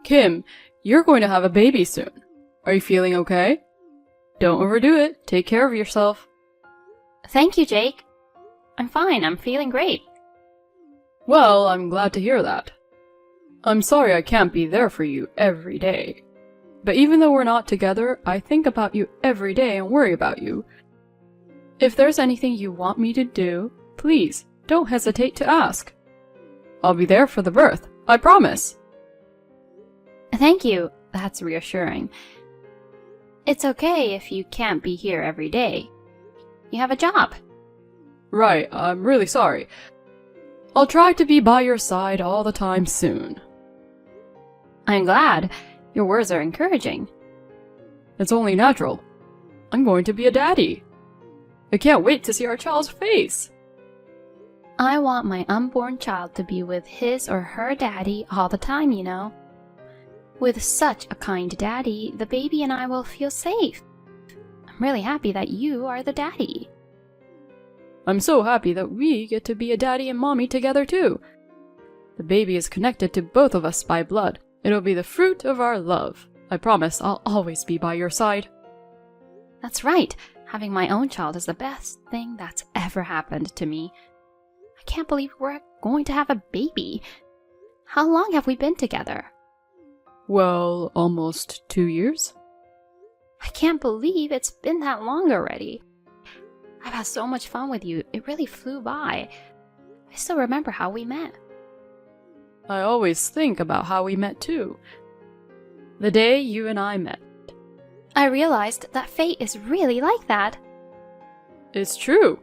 Kim, you're going to have a baby soon. Are you feeling okay? Don't overdo it. Take care of yourself. Thank you, Jake. I'm fine. I'm feeling great. Well, I'm glad to hear that. I'm sorry I can't be there for you every day. But even though we're not together, I think about you every day and worry about you. If there's anything you want me to do, please don't hesitate to ask. I'll be there for the birth, I promise. Thank you. That's reassuring. It's okay if you can't be here every day. You have a job. Right, I'm really sorry. I'll try to be by your side all the time soon. I'm glad. Your words are encouraging. It's only natural. I'm going to be a daddy. I can't wait to see our child's face. I want my unborn child to be with his or her daddy all the time, you know. With such a kind daddy, the baby and I will feel safe. I'm really happy that you are the daddy. I'm so happy that we get to be a daddy and mommy together too. The baby is connected to both of us by blood. It'll be the fruit of our love. I promise I'll always be by your side. That's right. Having my own child is the best thing that's ever happened to me. I can't believe we're going to have a baby. How long have we been together? Well, almost 2 years. I can't believe it's been that long already. I've had so much fun with you. It really flew by. I still remember how we met. I always think about how we met too. The day you and I met. I realized that fate is really like that. It's true.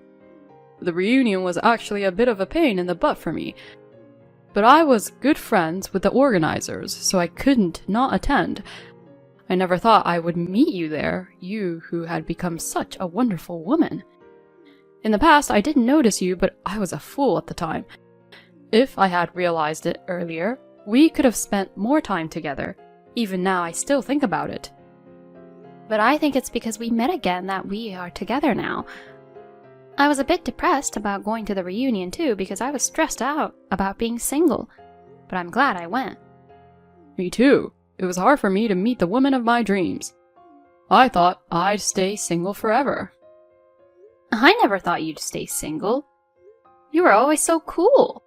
The reunion was actually a bit of a pain in the butt for me. But I was good friends with the organizers, so I couldn't not attend. I never thought I would meet you there, you who had become such a wonderful woman. In the past, I didn't notice you, but I was a fool at the time. If I had realized it earlier, we could have spent more time together. Even now, I still think about it. But I think it's because we met again that we are together now. I was a bit depressed about going to the reunion too because I was stressed out about being single. But I'm glad I went. Me too. It was hard for me to meet the woman of my dreams. I thought I'd stay single forever. I never thought you'd stay single. You were always so cool.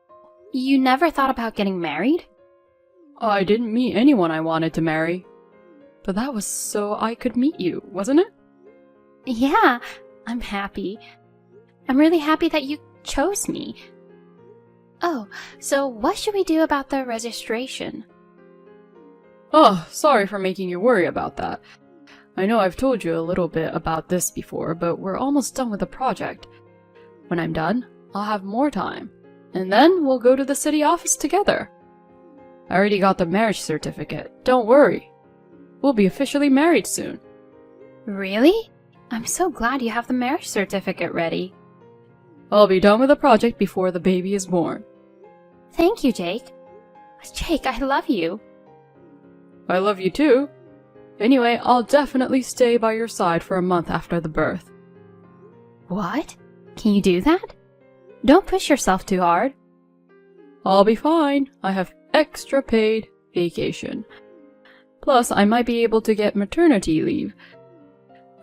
You never thought about getting married? I didn't meet anyone I wanted to marry. But that was so I could meet you, wasn't it? Yeah, I'm happy. I'm really happy that you chose me. Oh, so what should we do about the registration? Oh, sorry for making you worry about that. I know I've told you a little bit about this before, but we're almost done with the project. When I'm done, I'll have more time. And then we'll go to the city office together. I already got the marriage certificate. Don't worry. We'll be officially married soon. Really? I'm so glad you have the marriage certificate ready. I'll be done with the project before the baby is born. Thank you, Jake. Jake, I love you. I love you too. Anyway, I'll definitely stay by your side for a month after the birth. What? Can you do that? Don't push yourself too hard. I'll be fine. I have extra paid vacation. Plus, I might be able to get maternity leave.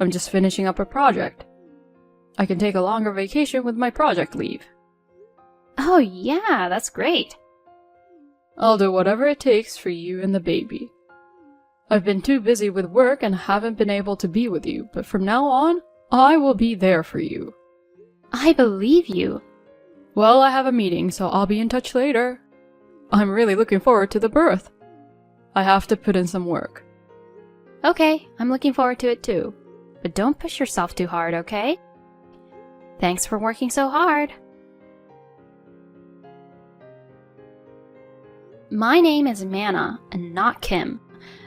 I'm just finishing up a project. I can take a longer vacation with my project leave. Oh yeah, that's great. I'll do whatever it takes for you and the baby. I've been too busy with work and haven't been able to be with you, but from now on, I will be there for you. I believe you. Well, I have a meeting, so I'll be in touch later. I'm really looking forward to the birth. I have to put in some work. Okay, I'm looking forward to it too. But don't push yourself too hard, okay? Thanks for working so hard. My name is Mana, and not Kim.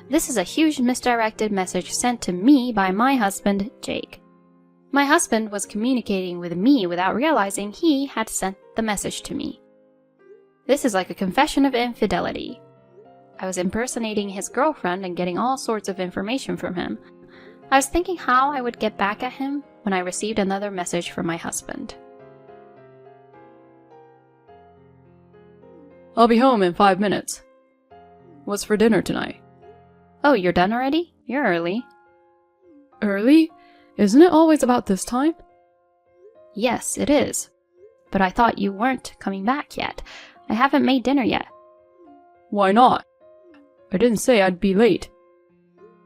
This is a huge misdirected message sent to me by my husband, Jake. My husband was communicating with me without realizing he had sent the message to me. This is like a confession of infidelity. I was impersonating his girlfriend and getting all sorts of information from him. I was thinking how I would get back at him when I received another message from my husband. I'll be home in 5 minutes. What's for dinner tonight? Oh, you're done already? You're early. Early? Isn't it always about this time? Yes, it is. But I thought you weren't coming back yet. I haven't made dinner yet. Why not? I didn't say I'd be late.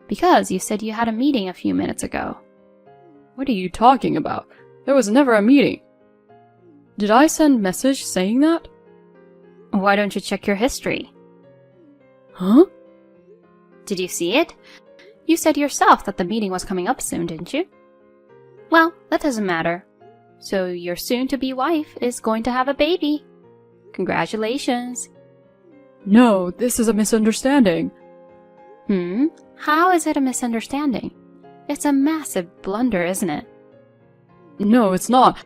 Because you said you had a meeting a few minutes ago. What are you talking about? There was never a meeting. Did I send message saying that? Why don't you check your history? Huh? Did you see it? You said yourself that the meeting was coming up soon, didn't you? Well, that doesn't matter. So your soon-to-be wife is going to have a baby. Congratulations. No, this is a misunderstanding. How is it a misunderstanding? It's a massive blunder, isn't it? No, it's not.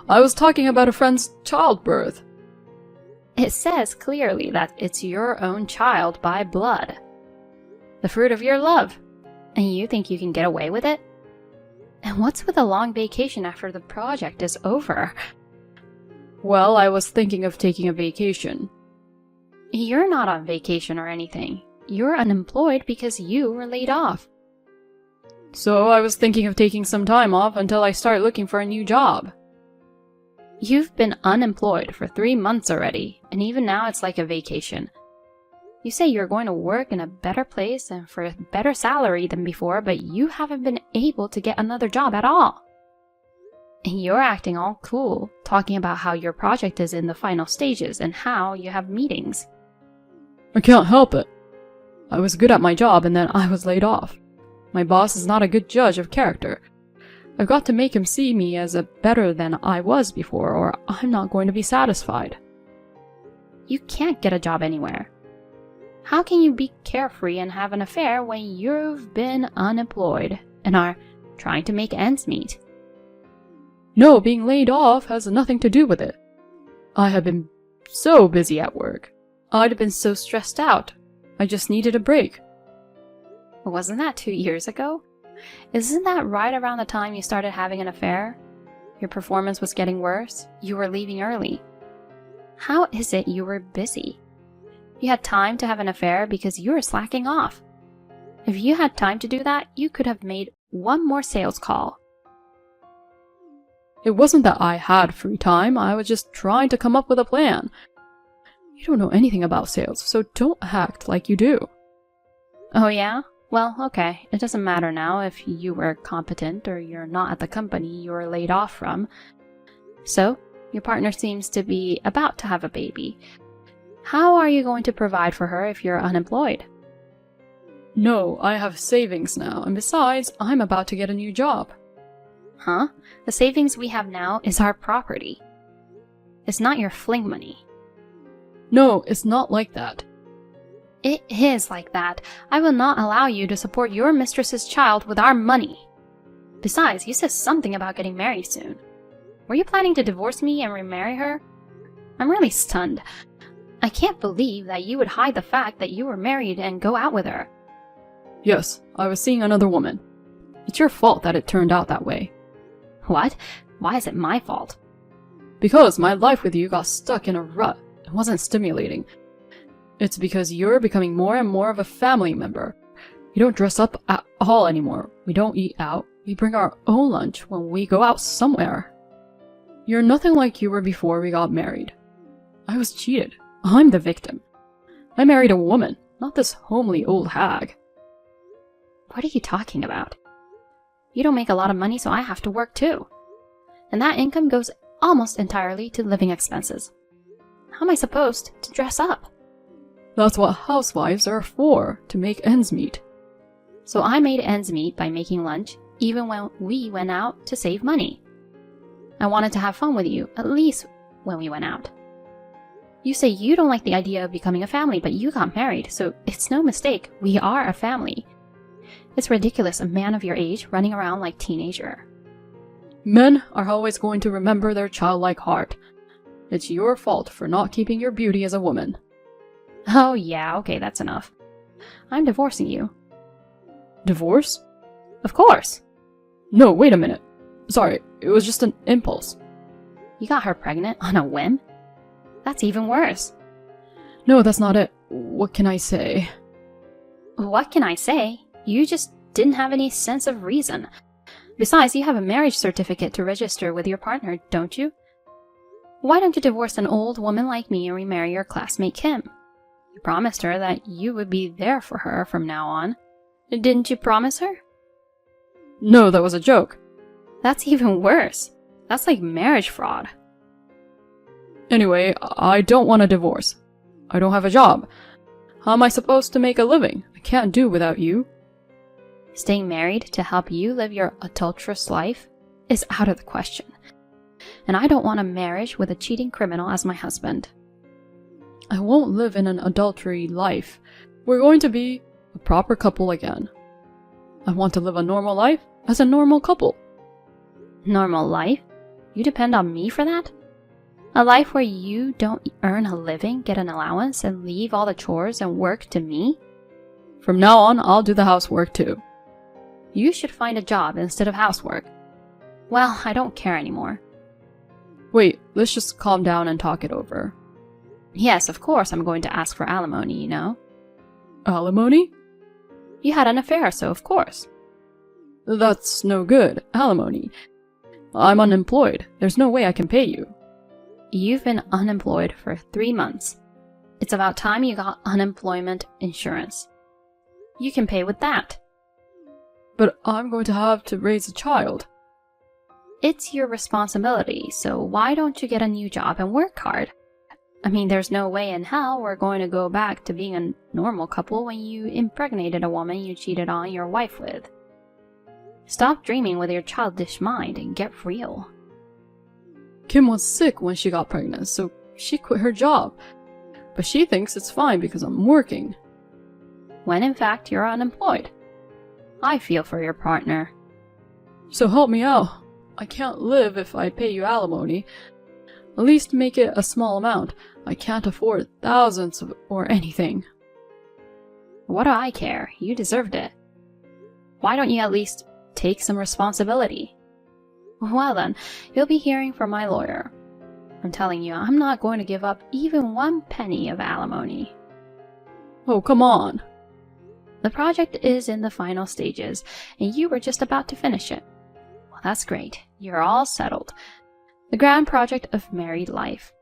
I was talking about a friend's childbirth. It says clearly that it's your own child by blood. The fruit of your love. And you think you can get away with it? And what's with a long vacation after the project is over? Well, I was thinking of taking a vacation. You're not on vacation or anything. You're unemployed because you were laid off. So I was thinking of taking some time off until I start looking for a new job. You've been unemployed for 3 months already, and even now it's like a vacation. You say you're going to work in a better place and for a better salary than before, but you haven't been able to get another job at all. And you're acting all cool, talking about how your project is in the final stages and how you have meetings. I can't help it. I was good at my job and then I was laid off. My boss is not a good judge of character. I've got to make him see me as a better than I was before, or I'm not going to be satisfied. You can't get a job anywhere. How can you be carefree and have an affair when you've been unemployed and are trying to make ends meet? No, being laid off has nothing to do with it. I have been so busy at work. I'd been so stressed out. I just needed a break. Wasn't that 2 years ago? Isn't that right around the time you started having an affair? Your performance was getting worse. You were leaving early. How is it you were busy? You had time to have an affair because you were slacking off. If you had time to do that, you could have made one more sales call. It wasn't that I had free time, I was just trying to come up with a plan. You don't know anything about sales, so don't act like you do. Oh yeah? Well, okay. It doesn't matter now if you were competent or you're not at the company you were laid off from. So, your partner seems to be about to have a baby. How are you going to provide for her if you're unemployed? No, I have savings now, and besides, I'm about to get a new job. Huh? The savings we have now is our property. It's not your fling money. No, it's not like that. It is like that. I will not allow you to support your mistress's child with our money. Besides, you said something about getting married soon. Were you planning to divorce me and remarry her? I'm really stunned. I can't believe that you would hide the fact that you were married and go out with her. Yes, I was seeing another woman. It's your fault that it turned out that way. What? Why is it my fault? Because my life with you got stuck in a rut. It wasn't stimulating. It's because you're becoming more and more of a family member. You don't dress up at all anymore. We don't eat out. We bring our own lunch when we go out somewhere. You're nothing like you were before we got married. I was cheated. I'm the victim. I married a woman, not this homely old hag. What are you talking about? You don't make a lot of money, so I have to work too. And that income goes almost entirely to living expenses. How am I supposed to dress up? That's what housewives are for, to make ends meet. So I made ends meet by making lunch, even when we went out to save money. I wanted to have fun with you, at least when we went out. You say you don't like the idea of becoming a family, but you got married, so it's no mistake, we are a family. It's ridiculous a man of your age running around like a teenager. Men are always going to remember their childlike heart. It's your fault for not keeping your beauty as a woman. Oh yeah, okay, that's enough. I'm divorcing you. Divorce? Of course. No, wait a minute. Sorry, it was just an impulse. You got her pregnant on a whim? That's even worse. No, that's not it. What can I say? What can I say? You just didn't have any sense of reason. Besides, you have a marriage certificate to register with your partner, don't you? Why don't you divorce an old woman like me and remarry your classmate Kim? You promised her that you would be there for her from now on. Didn't you promise her? No, that was a joke. That's even worse. That's like marriage fraud. Anyway, I don't want a divorce. I don't have a job. How am I supposed to make a living? I can't do without you. Staying married to help you live your adulterous life is out of the question. And I don't want a marriage with a cheating criminal as my husband. I won't live in an adultery life. We're going to be a proper couple again. I want to live a normal life as a normal couple. Normal life? You depend on me for that? A life where you don't earn a living, get an allowance, and leave all the chores and work to me? From now on, I'll do the housework too. You should find a job instead of housework. Well, I don't care anymore. Wait, let's just calm down and talk it over. Yes, of course I'm going to ask for alimony, you know. Alimony? You had an affair, so of course. That's no good. Alimony. I'm unemployed. There's no way I can pay you. You've been unemployed for 3 months. It's about time you got unemployment insurance. You can pay with that. But I'm going to have to raise a child. It's your responsibility, so why don't you get a new job and work hard? I mean, there's no way in hell we're going to go back to being a normal couple when you impregnated a woman you cheated on your wife with. Stop dreaming with your childish mind and get real. Kim was sick when she got pregnant, so she quit her job. But she thinks it's fine because I'm working. When in fact you're unemployed. I feel for your partner. So help me out. I can't live if I pay you alimony. At least make it a small amount. I can't afford thousands or anything. What do I care? You deserved it. Why don't you at least take some responsibility? Well then, you'll be hearing from my lawyer. I'm telling you, I'm not going to give up even 1 penny of alimony. Oh, come on. The project is in the final stages, and you were just about to finish it. Well, that's great. You're all settled. The grand project of married life.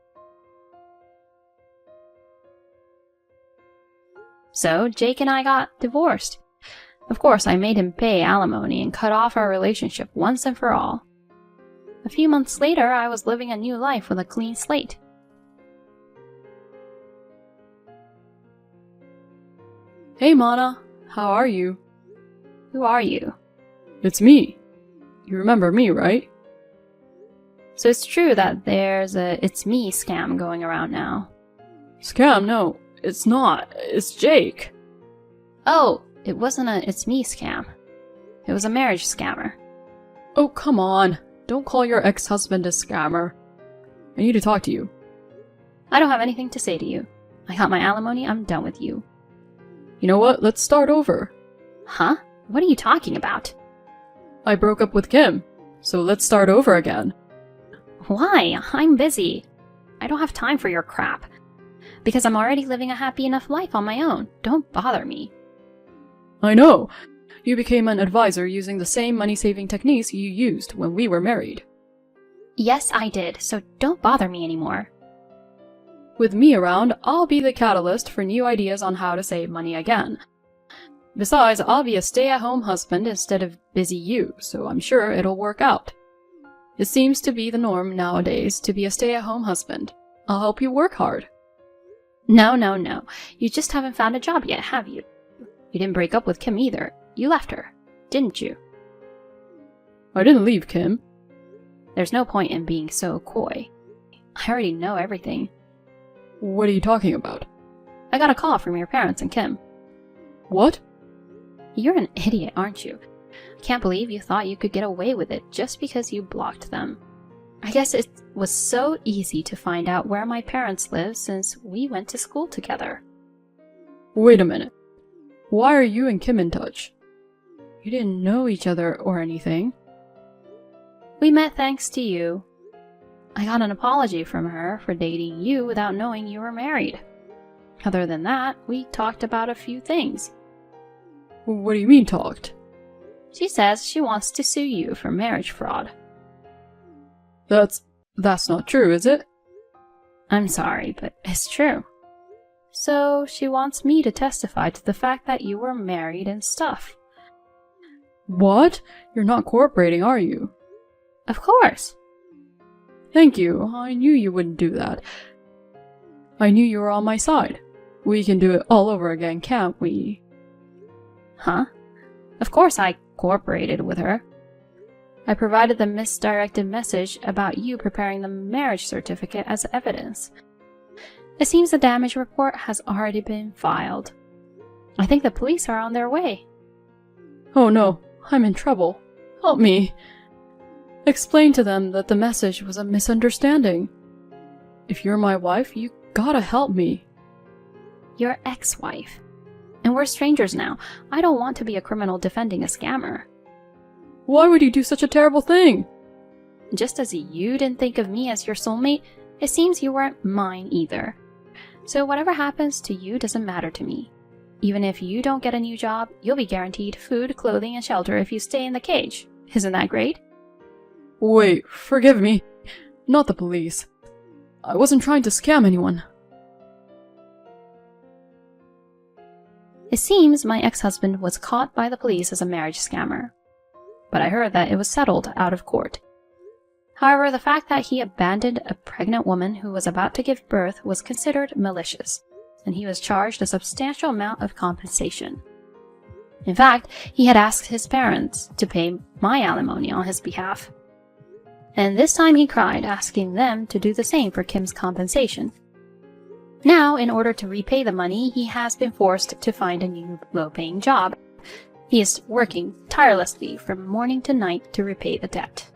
So, Jake and I got divorced. Of course, I made him pay alimony and cut off our relationship once and for all. A few months later, I was living a new life with a clean slate. Hey, Mana. How are you? Who are you? It's me. You remember me, right? So it's true that there's a "it's me" scam going around now. Scam? No, it's not. It's Jake. Oh, it wasn't a "it's me" scam. It was a marriage scammer. Oh, come on. Don't call your ex-husband a scammer. I need to talk to you. I don't have anything to say to you. I got my alimony, I'm done with you. You know what? Let's start over. Huh? What are you talking about? I broke up with Kim, so let's start over again. Why? I'm busy. I don't have time for your crap. Because I'm already living a happy enough life on my own. Don't bother me. I know. You became an advisor using the same money-saving techniques you used when we were married. Yes, I did, so don't bother me anymore. With me around, I'll be the catalyst for new ideas on how to save money again. Besides, I'll be a stay-at-home husband instead of busy you, so I'm sure it'll work out. It seems to be the norm nowadays to be a stay-at-home husband. I'll help you work hard. No. You just haven't found a job yet, have you? You didn't break up with Kim either. You left her, didn't you? I didn't leave Kim. There's no point in being so coy. I already know everything. What are you talking about? I got a call from your parents and Kim. What? You're an idiot, aren't you? I can't believe you thought you could get away with it just because you blocked them. I guess it was so easy to find out where my parents live since we went to school together. Wait a minute. Why are you and Kim in touch? You didn't know each other or anything. We met thanks to you. I got an apology from her for dating you without knowing you were married. Other than that, we talked about a few things. What do you mean talked? She says she wants to sue you for marriage fraud. That's not true, is it? I'm sorry, but it's true. So she wants me to testify to the fact that you were married and stuff. What? You're not cooperating, are you? Of course. Thank you. I knew you wouldn't do that. I knew you were on my side. We can do it all over again, can't we? Huh? Of course I cooperated with her. I provided the misdirected message about you preparing the marriage certificate as evidence. It seems the damage report has already been filed. I think the police are on their way. Oh no, I'm in trouble. Help me. Explain to them that the message was a misunderstanding. If you're my wife, you gotta help me. Your ex-wife. And we're strangers now. I don't want to be a criminal defending a scammer. Why would you do such a terrible thing? Just as you didn't think of me as your soulmate, it seems you weren't mine either. So whatever happens to you doesn't matter to me. Even if you don't get a new job, you'll be guaranteed food, clothing, and shelter if you stay in the cage. Isn't that great? Wait, forgive me. Not the police. I wasn't trying to scam anyone. It seems my ex-husband was caught by the police as a marriage scammer. But I heard that it was settled out of court. However, the fact that he abandoned a pregnant woman who was about to give birth was considered malicious, and he was charged a substantial amount of compensation. In fact, he had asked his parents to pay my alimony on his behalf. And this time he cried, asking them to do the same for Kim's compensation. Now, in order to repay the money, he has been forced to find a new low-paying job. He is working tirelessly from morning to night to repay the debt.